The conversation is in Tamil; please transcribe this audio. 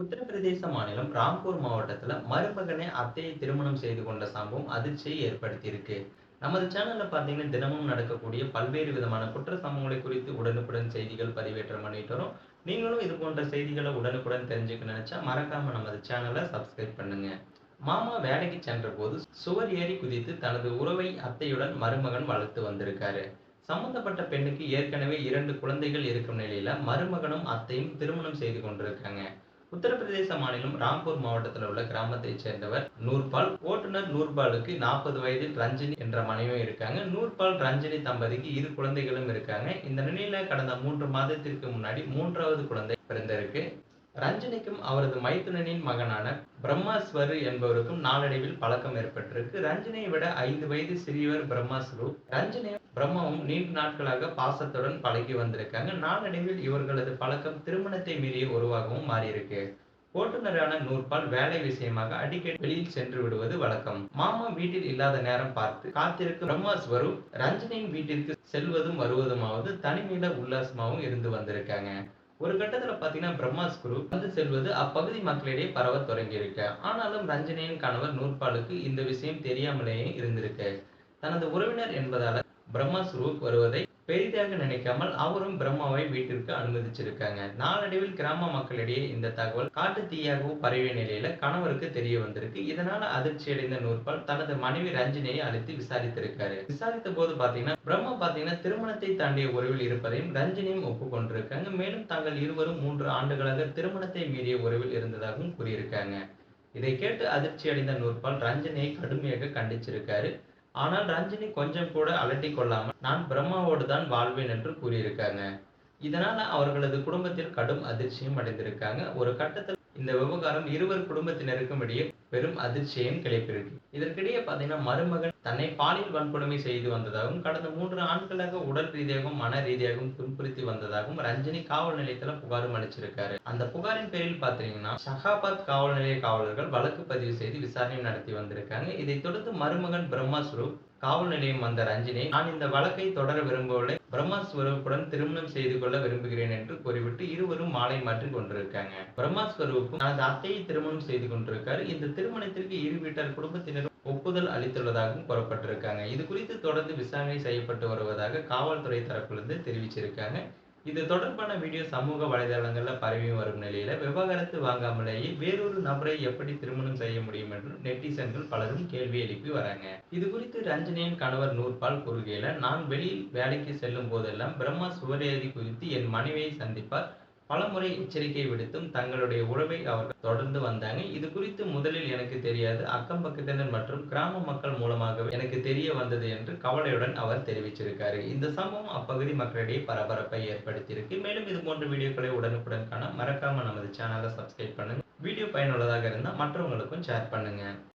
உத்தரப்பிரதேச மாநிலம் ராம்பூர் மாவட்டத்துல மருமகனே அத்தையை திருமணம் செய்து கொண்ட சம்பவம் அதிர்ச்சியை ஏற்படுத்தியிருக்கு. நமது சேனல்ல பார்த்தீங்கன்னா தினமும் நடக்கக்கூடிய பல்வேறு விதமான குற்ற சம்பவங்களை குறித்து உடனுக்குடன் செய்திகள் பதிவேற்றம் பண்ணிட்டு வரோம். நீங்களும் இது போன்ற செய்திகளை உடனுக்குடன் தெரிஞ்சுக்க நினைச்சா மறக்காம நமது சேனலை சப்ஸ்கிரைப் பண்ணுங்க. மாமா வேலைக்கு சென்றபோது சுவர் ஏறி குதித்து தனது உறவை அத்தையுடன் மருமகன் வளர்த்து வந்திருக்காரு. சம்பந்தப்பட்ட பெண்ணுக்கு ஏற்கனவே 2 குழந்தைகள் இருக்கும் நிலையில மருமகனும் அத்தையும் திருமணம் செய்து கொண்டிருக்காங்க. உத்தரப்பிரதேச மாநிலம் ராம்பூர் மாவட்டத்தில் உள்ள கிராமத்தைச் சேர்ந்தவர் நூர்பால். ஓட்டுநர் நூர்பாலுக்கு 40 வயதில் ரஞ்சினி என்ற மனைவியும் இருக்காங்க. நூர்பால் ரஞ்சினி தம்பதிக்கு 2 குழந்தைகளும் இருக்காங்க. இந்த நிலையில கடந்த 3 மாதத்திற்கு முன்னாடி 3வது குழந்தை பிறந்திருக்கு. ரஞ்சினிக்கும் அவரது மைத்துனனின் மகனான பிரம்மாஸ்வரு என்பவருக்கும் நாளடைவில் பழக்கம் ஏற்பட்டிருக்கு. ரஞ்சினியை விட 5 வயது சிறியவர் பிரம்மாஸ்வரு. ரஞ்சினியும் பிரம்மாவும் நீண்ட நாட்களாக பாசத்துடன் பழகி வந்திருக்காங்க. நாளடைவில் இவர்களது பழக்கம் திருமணத்தை மீறிய உறவாகவும் மாறியிருக்கு. ஓட்டுநரான நூர்பால் வேலை விஷயமாக அடிக்கடி வெளியில் சென்று விடுவது வழக்கம். மாமா வீட்டில் இல்லாத நேரம் பார்த்து காத்திருக்கும் பிரம்மாஸ்வரு ரஞ்சினியின் வீட்டிற்கு செல்வதும் வருவதுமாவது தனிமையில உல்லாசமாகவும் இருந்து வந்திருக்காங்க. ஒரு கட்டத்துல பாத்தீங்கன்னா பிரம்மாஸ்குரு வந்து செல்வது அப்பகுதி மக்களிடையே பரவ தொடங்கியிருக்கு. ஆனாலும் ரஞ்சனியின் கணவர் நூர்பாலுக்கு இந்த விஷயம் தெரியாமலேயே இருந்திருக்கு. தனது உறவினர் என்பதால பிரம்மாஸ்குரு வருவதை பெரிதாக நினைக்காமல் அவரும் பிரம்மாவை வீட்டிற்கு அனுமதிச்சிருக்காங்க. நாளடைவில் கிராம மக்களிடையே இந்த தகவல் காட்டு தீயாகவும் பரவிய நிலையில கணவருக்கு தெரிய வந்திருக்கு. இதனால அதிர்ச்சியடைந்த நூர்பால் தனது மனைவி ரஞ்சினியை அழைத்து விசாரித்திருக்காரு. விசாரித்த போது பாத்தீங்கன்னா பிரம்மா பாத்தீங்கன்னா திருமணத்தை தாண்டிய உறவில் இருப்பதையும் ரஞ்சினியும் ஒப்புக்கொண்டிருக்காங்க. மேலும் தாங்கள் இருவரும் 3 ஆண்டுகளாக திருமணத்தை மீறிய உறவில் இருந்ததாகவும் கூறியிருக்காங்க. இதை கேட்டு அதிர்ச்சியடைந்த நூர்பால் ரஞ்சினியை கடுமையாக கண்டிச்சிருக்காரு. ஆனால் ரஞ்சினி கொஞ்சம் கூட அலட்டிக் கொள்ளாமல் நான் பிரம்மாவோடு தான் வாழ்வேன் என்று கூறியிருக்காங்க. இதனால அவர்களது குடும்பத்தில் கடும் அதிர்ச்சியும் அடைந்திருக்காங்க. ஒரு கட்டத்தில் இந்த விவகாரம் இருவர் குடும்பத்தினருக்கும் இடையே பெரும் அதிர்ச்சியையும் கிளப்பியிருக்கு. இதற்கிடையே பாத்தீங்கன்னா மருமகன் தன்னை பாலியல் வன்கொடுமை செய்து வந்ததாகவும் கடந்த 3 ஆண்டுகளாக உடல் ரீதியாகவும் மன ரீதியாகவும் துன்புறுத்தி வந்ததாகவும் ரஞ்சினி காவல் நிலையத்துல புகாரும் அளிச்சிருக்காரு. அந்த புகாரின் பேரில் பாத்தீங்கன்னா ஷகாபாத் காவல் நிலைய காவலர்கள் வழக்கு பதிவு செய்து விசாரணை நடத்தி வந்திருக்காங்க. இதைத் தொடர்ந்து மருமகன் பிரம்மாஸ்வரு காவல் நிலையம் வந்த ரஞ்சினி நான் இந்த வழக்கை தொடர விரும்பவில்லை, பிரம்மாஸ்வருவுடன் திருமணம் செய்து கொள்ள விரும்புகிறேன் என்று கூறிவிட்டு இருவரும் மாலை மாற்றிக் கொண்டிருக்காங்க. பிரம்மாஸ்வருவுக்கும் தனது அத்தையை திருமணம் செய்து கொண்டிருக்காரு. இந்த திருமணத்திற்கு இரு வீட்டார் குடும்பத்தினரும் ஒப்புதல் அளித்துள்ளதாகவும் கூறப்பட்டிருக்காங்க. இது குறித்து தொடர்ந்து விசாரணை செய்யப்பட்டு வருவதாக காவல்துறை தரப்பிலிருந்து தெரிவிச்சிருக்காங்க. இது தொடர்பான வீடியோ சமூக வலைதளங்கள்ல பரவி வரும் நிலையில விவாகரத்து வாங்காமலேயே வேறொரு நபரை எப்படி திருமணம் செய்ய முடியும் என்று நெட்டிசன்கள் பலரும் கேள்வி எழுப்பி வராங்க. இது குறித்து ரஞ்சினியின் கணவர் நூர்பால் கூறுகையில நான் வெளியில் வேலைக்கு செல்லும் போதெல்லாம் பிரம்மா சுவரேறி குதித்து என் மனைவியை சந்திப்பார். பலமுறை எச்சரிக்கை விடுத்தும் தங்களுடைய உறவை அவர்கள் தொடர்ந்து வந்தாங்க. இது குறித்து முதலில் எனக்கு தெரியாது, அக்கம் பக்கத்தினர் மற்றும் கிராம மக்கள் மூலமாகவே எனக்கு தெரிய வந்தது என்று கவலையுடன் அவர் தெரிவிச்சிருக்காரு. இந்த சம்பவம் அப்பகுதி மக்களிடையே பரபரப்பை ஏற்படுத்தியிருக்கு. மேலும் இது போன்ற வீடியோக்களை உடனுக்குடன் காண மறக்காம நமது சேனலை சப்ஸ்கிரைப் பண்ணுங்க. வீடியோ பயனுள்ளதாக இருந்தால் மற்றவங்களுக்கும் ஷேர் பண்ணுங்க.